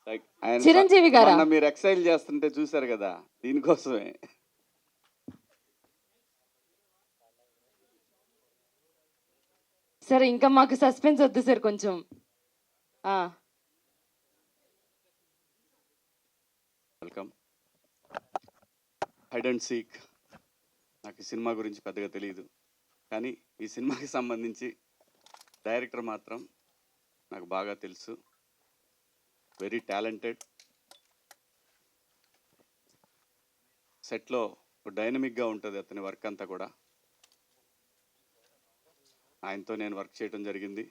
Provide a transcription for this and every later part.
Like ఆయన చిరంజీవి గారా? మొన్న మీరు ఎక్సైల్ చేస్తుంటే చూసారు కదా, దీనికోసమే. సరే ఇంకా మాకు సస్పెన్స్ వద్దు సార్ కొంచెం. వెల్కమ్. Hide and seek. నాకు ఈ సినిమా గురించి పెద్దగా తెలియదు, కానీ ఈ సినిమాకి సంబంధించి డైరెక్టర్ మాత్రం నాకు బాగా తెలుసు. Very talented. సెట్లో డైనమిక్గా ఉంటుంది అతని వర్క్ అంతా కూడా. ఆయనతో నేను వర్క్ చేయడం జరిగింది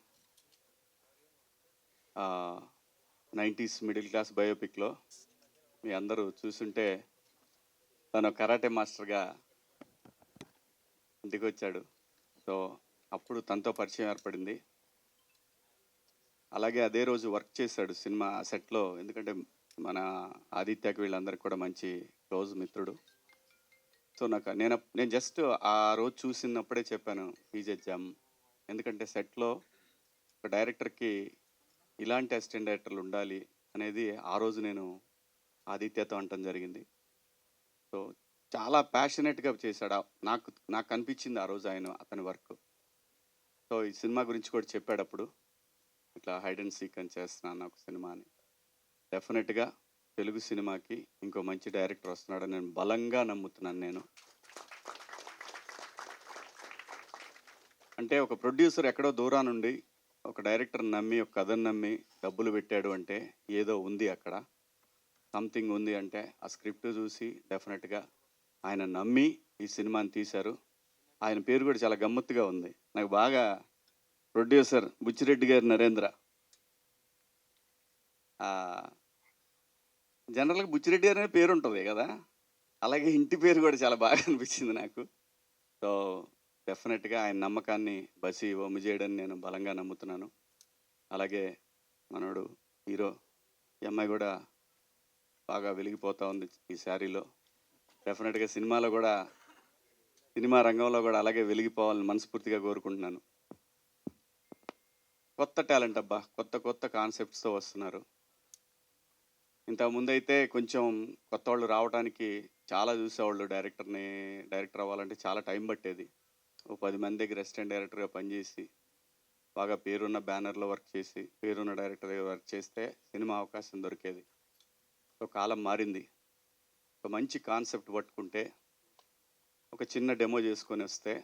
90s మిడిల్ క్లాస్ బయోపిక్లో. మీ అందరూ చూసుంటే తను కరాటే మాస్టర్గా ఇంటికి వచ్చాడు. సో అప్పుడు తనతో పరిచయం ఏర్పడింది. అలాగే అదే రోజు వర్క్ చేశాడు సినిమా సెట్లో, ఎందుకంటే మన ఆదిత్యకి వీళ్ళందరికీ కూడా మంచి క్లోజ్ మిత్రుడు. సో నేను జస్ట్ ఆ రోజు చూసినప్పుడే చెప్పాను ఈజ్ ఎ జమ్. ఎందుకంటే సెట్లో ఒక డైరెక్టర్కి ఇలాంటి అసిస్టెంట్ డైరెక్టర్లు ఉండాలి అనేది ఆ రోజు నేను ఆదిత్యతో అనటం జరిగింది. సో చాలా ప్యాషనెట్గా చేశాడు. నాకు అనిపించింది ఆ రోజు అతని వర్క్. సో ఈ సినిమా గురించి కూడా చెప్పాడు అప్పుడు, ఇట్లా హైడ్ అండ్ సీక్ అని చేస్తున్నాను ఒక సినిమా అని. డెఫినెట్గా తెలుగు సినిమాకి ఇంకో మంచి డైరెక్టర్ వస్తున్నాడని నేను బలంగా నమ్ముతున్నాను. నేను అంటే ఒక ప్రొడ్యూసర్ ఎక్కడో దూరానుండి ఒక డైరెక్టర్ నమ్మి, ఒక కథను నమ్మి డబ్బులు పెట్టాడు అంటే ఏదో ఉంది అక్కడ, సంథింగ్ ఉంది. అంటే ఆ స్క్రిప్ట్ చూసి డెఫినెట్గా ఆయన నమ్మి ఈ సినిమాని తీశారు. ఆయన పేరు కూడా చాలా గమ్మత్తుగా ఉంది నాకు బాగా. ప్రొడ్యూసర్ బుచ్చిరెడ్డి గారి నరేంద్ర. జనరల్గా బుచ్చిరెడ్డి గారి అనే పేరు ఉంటుంది కదా, అలాగే ఇంటి పేరు కూడా చాలా బాగా అనిపించింది నాకు. సో డెఫినెట్గా ఆయన నమ్మకాన్ని బసి ఒమ్ము చేయడని నేను బలంగా నమ్ముతున్నాను. అలాగే మనోడు హీరో, ఈ అమ్మాయి కూడా బాగా వెలిగిపోతూ ఉంది ఈ శారీలో. డెఫినెట్గా సినిమాలో కూడా, సినిమా రంగంలో కూడా అలాగే వెలిగిపోవాలని మనస్ఫూర్తిగా కోరుకుంటున్నాను. కొత్త టాలెంట్ అబ్బా, కొత్త కొత్త కాన్సెప్ట్స్తో వస్తున్నారు. ఇంతకుముందు అయితే కొంచెం కొత్త వాళ్ళు రావడానికి చాలా చూసేవాళ్ళు. డైరెక్టర్ అవ్వాలంటే చాలా టైం పట్టేది. ఓ 10 మంది దగ్గర అసిస్టెంట్ డైరెక్టర్గా పనిచేసి బాగా పేరున్న బ్యానర్లో వర్క్ చేసి పేరున్న డైరెక్టర్ దగ్గర వర్క్ చేస్తే సినిమా అవకాశం దొరికేది. సో కాలం మారింది. ఒక మంచి కాన్సెప్ట్ పట్టుకుంటే, ఒక చిన్న డెమో చేసుకొని వస్తే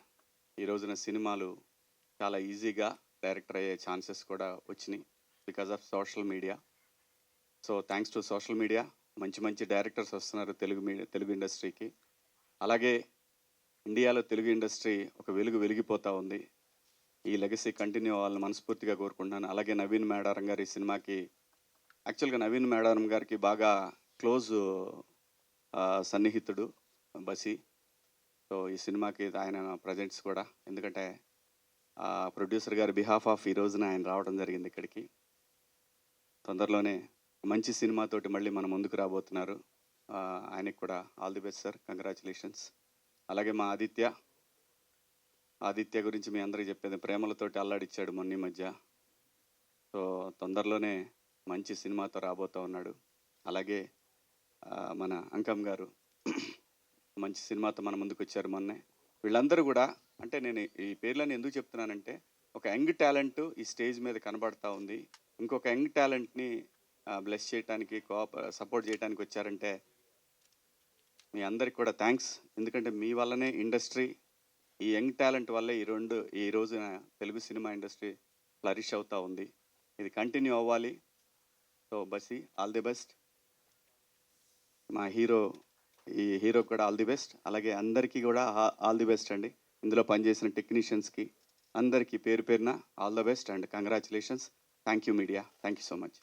ఈ రోజున సినిమాలు చాలా ఈజీగా డైరెక్టర్ అయ్యే ఛాన్సెస్ కూడా వచ్చినాయి because of social media. So thanks to social media మంచి మంచి డైరెక్టర్స్ వస్తున్నారు తెలుగు ఇండస్ట్రీకి. అలాగే ఇండియాలో తెలుగు ఇండస్ట్రీ ఒక వెలిగిపోతూ ఉంది. ఈ లెగసీ కంటిన్యూ అవ్వాలని మనస్ఫూర్తిగా కోరుకుంటున్నాను. అలాగే నవీన్ మేడారం గారి సినిమాకి, యాక్చువల్గా నవీన్ మేడారం గారికి బాగా క్లోజ్ సన్నిహితుడు బసి. సో ఈ సినిమాకి ఆయన ప్రజెంట్స్ కూడా, ఎందుకంటే ప్రొడ్యూసర్ గారి బిహాఫ్ ఆఫ్ ఈ రోజున ఆయన రావడం జరిగింది ఇక్కడికి. తొందరలోనే మంచి సినిమాతోటి మళ్ళీ మన ముందుకు రాబోతున్నారు. ఆయనకి కూడా all the best sir, congratulations. అలాగే మా ఆదిత్య గురించి మీ అందరికీ చెప్పేది, ప్రేమలతోటి అల్లాడిచ్చాడు మొన్న మధ్య. సో తొందరలోనే మంచి సినిమాతో రాబోతూ ఉన్నాడు. అలాగే మన అంకమ్ గారు మంచి సినిమాతో మన ముందుకు వచ్చారు మొన్నే. వీళ్ళందరూ కూడా, అంటే నేను ఈ పేర్లను ఎందుకు చెప్తున్నానంటే, ఒక యంగ్ టాలెంట్ ఈ స్టేజ్ మీద కనబడతా ఉంది. ఇంకొక యంగ్ టాలెంట్ని బ్లెస్ చేయడానికి, సపోర్ట్ చేయడానికి వచ్చారంటే మీ అందరికి కూడా థ్యాంక్స్. ఎందుకంటే మీ వల్లనే ఇండస్ట్రీ, ఈ యంగ్ టాలెంట్ వల్లే ఈ రోజున తెలుగు సినిమా ఇండస్ట్రీ ఫ్లరిష్ అవుతూ ఉంది. ఇది కంటిన్యూ అవ్వాలి. సో బసి ఆల్ ది బెస్ట్. మా ఈ హీరో కూడా ఆల్ ది బెస్ట్. అలాగే అందరికీ కూడా ఆల్ ది బెస్ట్ అండి. ఇందులో పనిచేసిన టెక్నీషియన్స్కి అందరికీ పేరు పేరున all the best and congratulations. Thank you media, thank you so much.